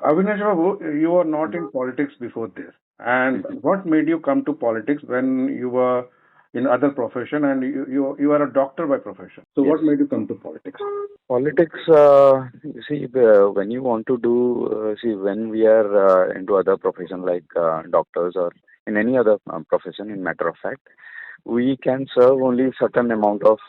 Avinash Babu, you were not in politics before this. And what made you come to politics when you were in other profession and you are a doctor by profession? So Yes. what made you come to politics? Politics, you see, when you want to do, see, when we are into other profession like doctors or in any other profession, in matter of fact, we can serve only certain amount of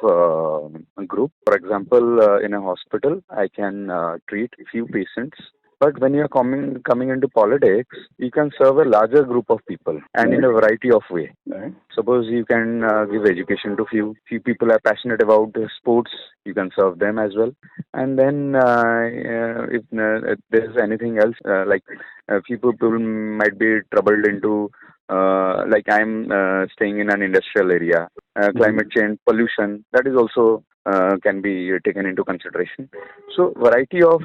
group. For example, in a hospital, I can treat few patients. But when you are coming into politics, you can serve a larger group of people and in Right. a variety of way. Right. Suppose you can give education to few people are passionate about sports, you can serve them as well. And then if there's anything else like few people might be troubled into like I'm staying in an industrial area, Mhm. climate change, pollution, that is also can be taken into consideration. So variety of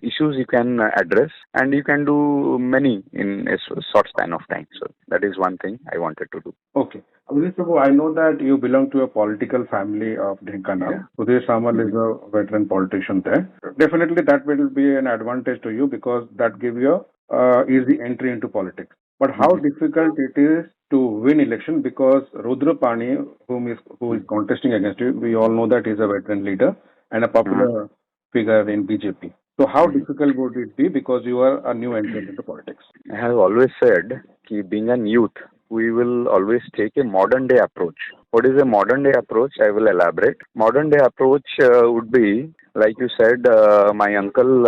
issues you can address, and you can do many in a short span of time. So that is one thing I wanted to do. Okay. Avinash Babu, I know that you belong to a political family of Yeah. Dhenkanal. Udaya Samal Hmm. is a veteran politician there. Definitely that will be an advantage to you because that gives you easy entry into politics. But how Hmm. difficult it is to win election because Rudra Pani, who is Hmm. contesting against you, we all know that he's a veteran leader and a Uh, popular figure in BJP. So how hmm. difficult would it be because you are a new entrant into politics? I have always said that being a youth, we will always take a modern day approach. What is a modern day approach? I will elaborate. Modern day approach would be, like you said, my uncle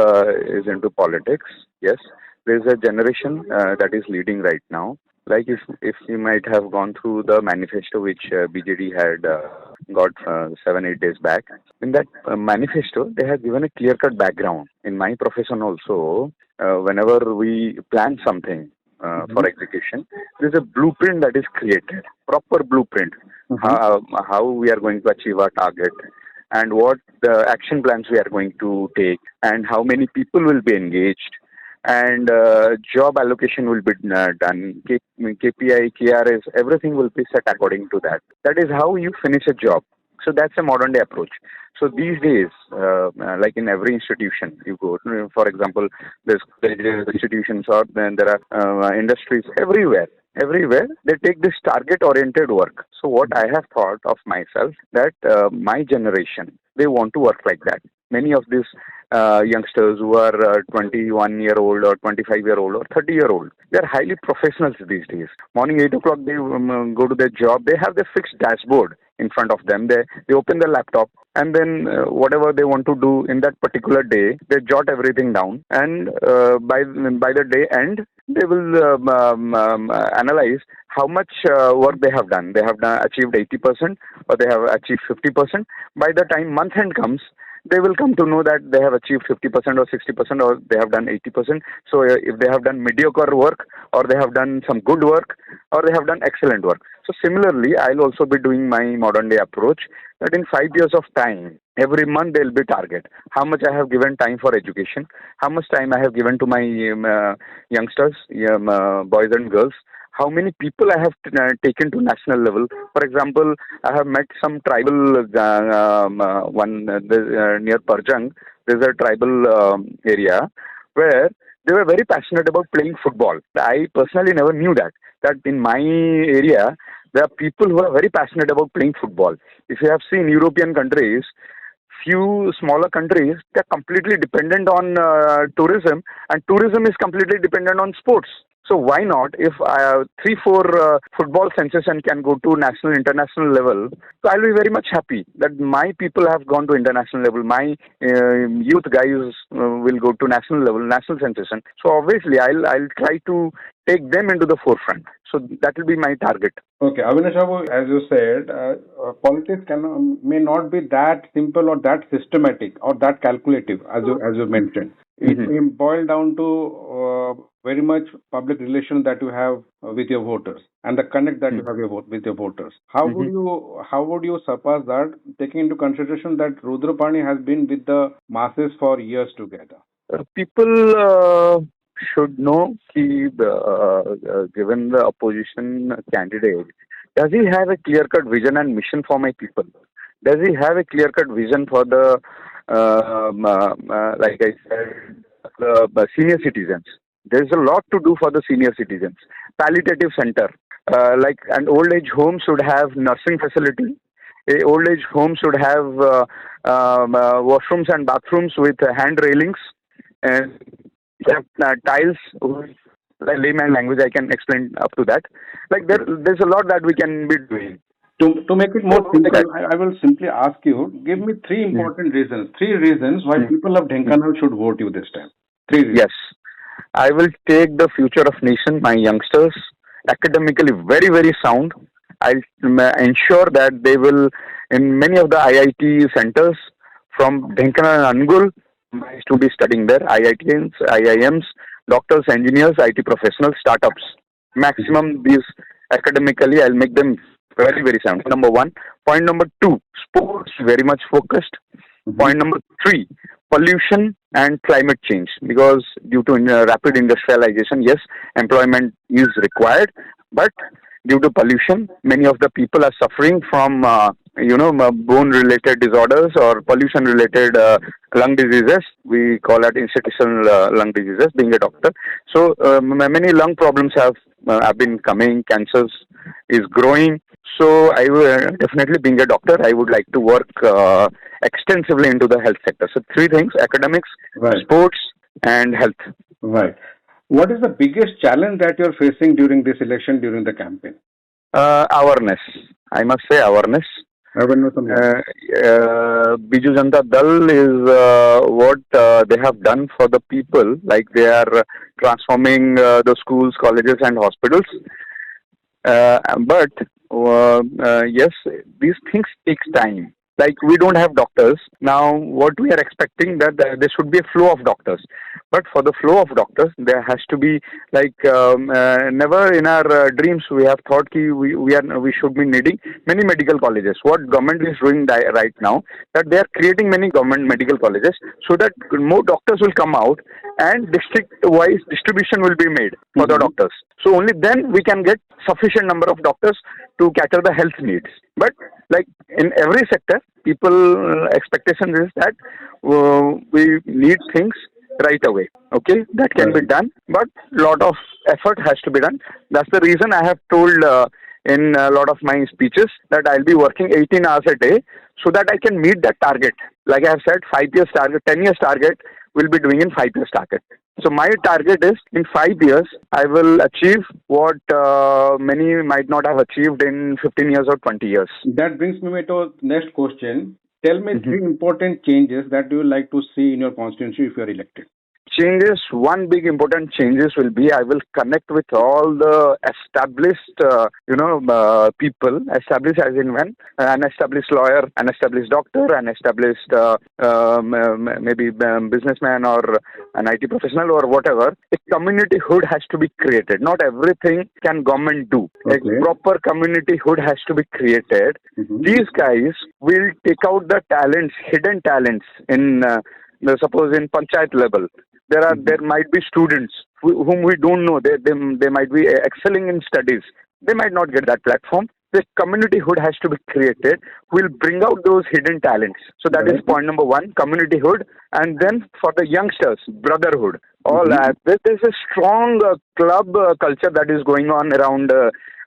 is into politics. Yes, there is a generation that is leading right now. Like if you might have gone through the manifesto which BJD had got 7 8 days back. In that manifesto, they have given a clear cut background. In my profession also, whenever we plan something for Mhm. execution, there's a blueprint that is created, proper blueprint, Mhm. how we are going to achieve our target, and what the action plans we are going to take, and how many people will be engaged, and job allocation will be done. KPI, KRS, everything will be set according to that. That is how you finish a job. So that's a modern day approach. So these days, like in every institution you go, for example, there's institutions or then there are industries everywhere. Everywhere they take this target oriented work. So what I have thought of myself that my generation they want to work like that. Many of these youngsters who are 21-year-old or 25-year-old or 30-year-old, they are highly professionals these days. Morning 8 o'clock they go to their job. They have their fixed dashboard in front of them. They open the laptop and then whatever they want to do in that particular day, they jot everything down. And by the day end, they will analyze how much work they have done. They have achieved 80% or they have achieved 50%. By the time month end comes, they will come to know that they have achieved 50% or 60% or they have done 80%. So if they have done mediocre work or they have done some good work or they have done excellent work. So similarly, I'll also be doing my modern day approach that in 5 years of time, every month there will be target. How much I have given time for education, how much time I have given to my youngsters, boys and girls, how many people I have taken to national level. For example, I have met some tribal one near Parjang. There's a tribal area where they were very passionate about playing football. I personally never knew that in my area there are people who are very passionate about playing football. If you have seen European countries, few smaller countries, they're completely dependent on tourism, and tourism is completely dependent on sports. So why not? If 3 4 football sensation can go to national, international level, so I'll be very much happy that my people have gone to international level. My youth guys will go to national level, national sensation. So obviously, I'll try to take them into the forefront. So that will be my target. Okay, Avinash Babu, as you said, politics may not be that simple or that systematic or that calculative, as you mentioned. It Hmm. may boil down to very much public relation that you have with your voters and the connect that you have with your voters. Hmm. How would you surpass that, taking into consideration that Rudrapani has been with the masses for years together? People should know given the opposition candidate, does he have a clear-cut vision and mission for my people? Does he have a clear-cut vision for the, like I said, senior citizens. There's a lot to do for the senior citizens. Palliative center, like an old age home should have nursing facility. A old age home should have washrooms and bathrooms with hand railings and tiles. Like layman language, I can explain up to that. Like there's a lot that we can be doing. To make it more So, simple, I will simply ask you, give me three yeah. important reasons. Three reasons why Mm. people of Dhenkanal should vote you this time. Three reasons. Yes, I will take the future of nation, my youngsters, academically very, very sound. I'll ensure that they will, in many of the IIT centers from Dhenkanal and Angul, to be studying there, IITs, IIMs, doctors, engineers, IT professionals, startups. Maximum these academically, I'll make them very, very sound. Number one. Point number two, sports very much focused. Mhm. Point number three, pollution and climate change. Because due to rapid industrialization, yes, employment is required, but due to pollution, many of the people are suffering from, bone-related disorders or pollution-related lung diseases. We call it institutional lung diseases. Being a doctor, so many lung problems have been coming. Cancers is growing. So I will definitely, being a doctor, I would like to work extensively into the health sector. So three things: academics, Right. sports, and health. Right. What is the biggest challenge that you're facing during this election, during the campaign? Awareness. I must say awareness. Awareness on what? Biju Janata Dal is what they have done for the people. Like they are transforming the schools, colleges, and hospitals. But yes, these things take time. Like we don't have doctors now. What we are expecting that there should be a flow of doctors, but for the flow of doctors, there has to be like never in our dreams we have thought that we should be needing many medical colleges. What government is doing right now, that they are creating many government medical colleges so that more doctors will come out and district-wise distribution will be made for the Mhm. doctors. So only then we can get sufficient number of doctors to cater the health needs. But like in every sector, people expectation is that we need things right away. Okay, that can be Right. done, but lot of effort has to be done. That's the reason I have told in a lot of my speeches that I'll be working 18 hours a day so that I can meet that target. Like I have said, 5 years target, 10 years target, will be doing in 5 years target. So my target is in 5 years I will achieve what many might not have achieved in 15 years or 20 years. That brings me to next question. Tell me Mhm. three important changes that you would like to see in your constituency if you are elected. Changes, one big important changes will be I will connect with all the established people, established as in when an established lawyer, an established doctor, an established maybe businessman or an IT professional or whatever. A community hood has to be created. Not everything can government do. Okay. A proper community hood has to be created. Mhm. These guys will take out the talents, hidden talents in suppose in panchayat level. There might be students whom we don't know. They might be excelling in studies. They might not get that platform. The community hood has to be created. We'll bring out those hidden talents. So that is Right. point number one, community hood. And then for the youngsters, brotherhood. All Mhm. that. There's a strong club culture that is going on around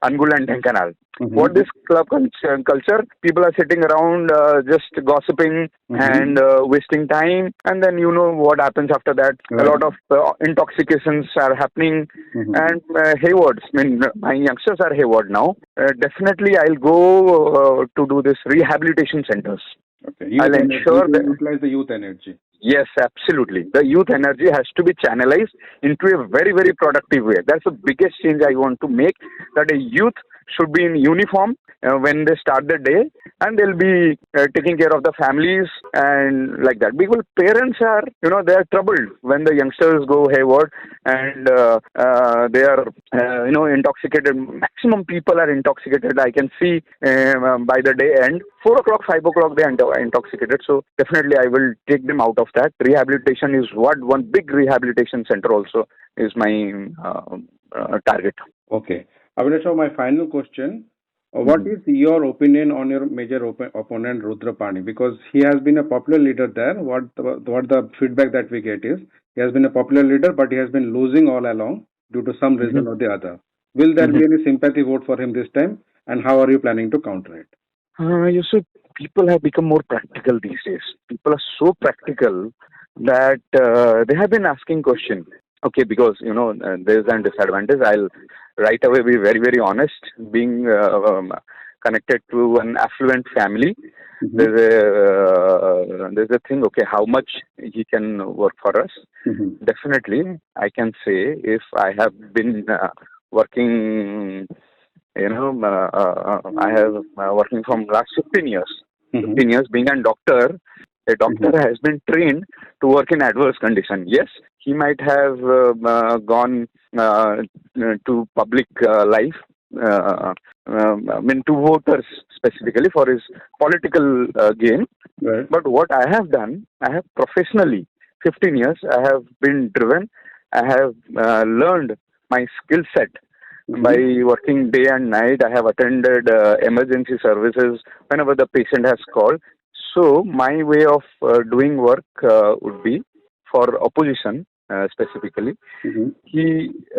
Angul and Dhenkanal. Mhm. What this club culture, people are sitting around just gossiping Mhm. and wasting time, and then you know what happens after that. Right. A lot of intoxications are happening, Mhm. and haywards. I mean, my youngsters are hayward now. Definitely, I'll go to do this rehabilitation centers. Okay. Youth I'll energy. ensure You that. utilize the youth energy. Yes, absolutely. The youth energy has to be channelized into a very, very productive way. That's the biggest change I want to make, that a youth should be in uniform when they start the day, and they'll be taking care of the families and like that. Because parents are, they are troubled when the youngsters go hayward and they are, intoxicated. Maximum people are intoxicated. I can see by the day end, 4 o'clock, 5 o'clock, they are intoxicated. So definitely I will take them out of that. Rehabilitation is one big rehabilitation center also is my target. Okay. Abinash, so my final question. What is your opinion on your major opponent, Rudra Pani? Because he has been a popular leader there. What the feedback that we get is he He has been a popular leader, but he has been losing all along due to some reason or the other. Will there be any sympathy vote for him this time? And how are you planning to counter it? You see, people have become more practical these days. People are so practical that they have been asking questions. Okay, because there is a disadvantage. I'll right away be very very honest. Being connected to an affluent family, Mm-hmm. there's a thing. Okay, how much he can work for us? Mm-hmm. Definitely, I can say if I have been working, I have working from last 15 years. Mm-hmm. 15 years being a doctor. A doctor Mm-hmm. has been trained to work in adverse condition. Yes, he might have gone to public life. I mean, to voters specifically for his political gain. Right. But what I have done, I have professionally, 15 years, I have been driven. I have learned my skill set by Mm-hmm. working day and night. I have attended emergency services whenever the patient has called. So my way of doing work would be for opposition specifically. Mm-hmm. He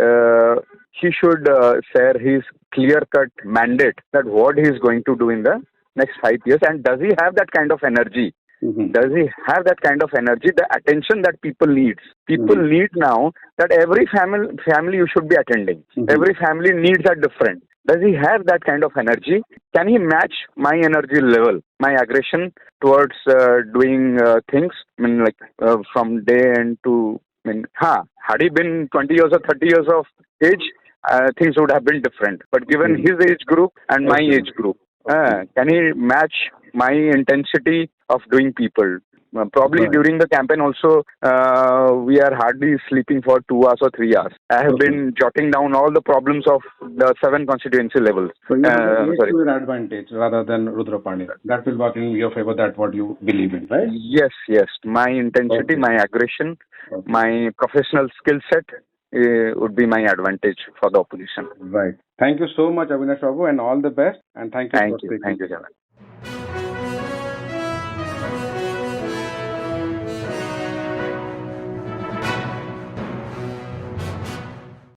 uh, he should share his clear-cut mandate that what he is going to do in the next 5 years, and does he have that kind of energy? Mm-hmm. Does he have that kind of energy, the attention that people needs? People Mm-hmm. need now that every family you should be attending. Mm-hmm. Every family needs a different. Does he have that kind of energy? Can he match my energy level, my aggression towards doing things? I mean, like from day end to. I mean, had he been 20 years or 30 years of age, things would have been different. But given Mm-hmm. his age group and my Okay. age group, Okay. can he match my intensity of doing people? Probably Right. during the campaign also, we are hardly sleeping for 2 hours or 3 hours. I have Okay. been jotting down all the problems of the 7 constituency levels. So you have the age Sorry. to your advantage rather than Rudrapani. That will work in your favor. That's what you believe in, right? Yes, yes. My intensity, Okay. my aggression, Okay. my professional skill set would be my advantage for the opposition. Right. Thank you so much, Avinash Babu, and all the best. And thank you for Thank you. speaking. Thank you, Javan.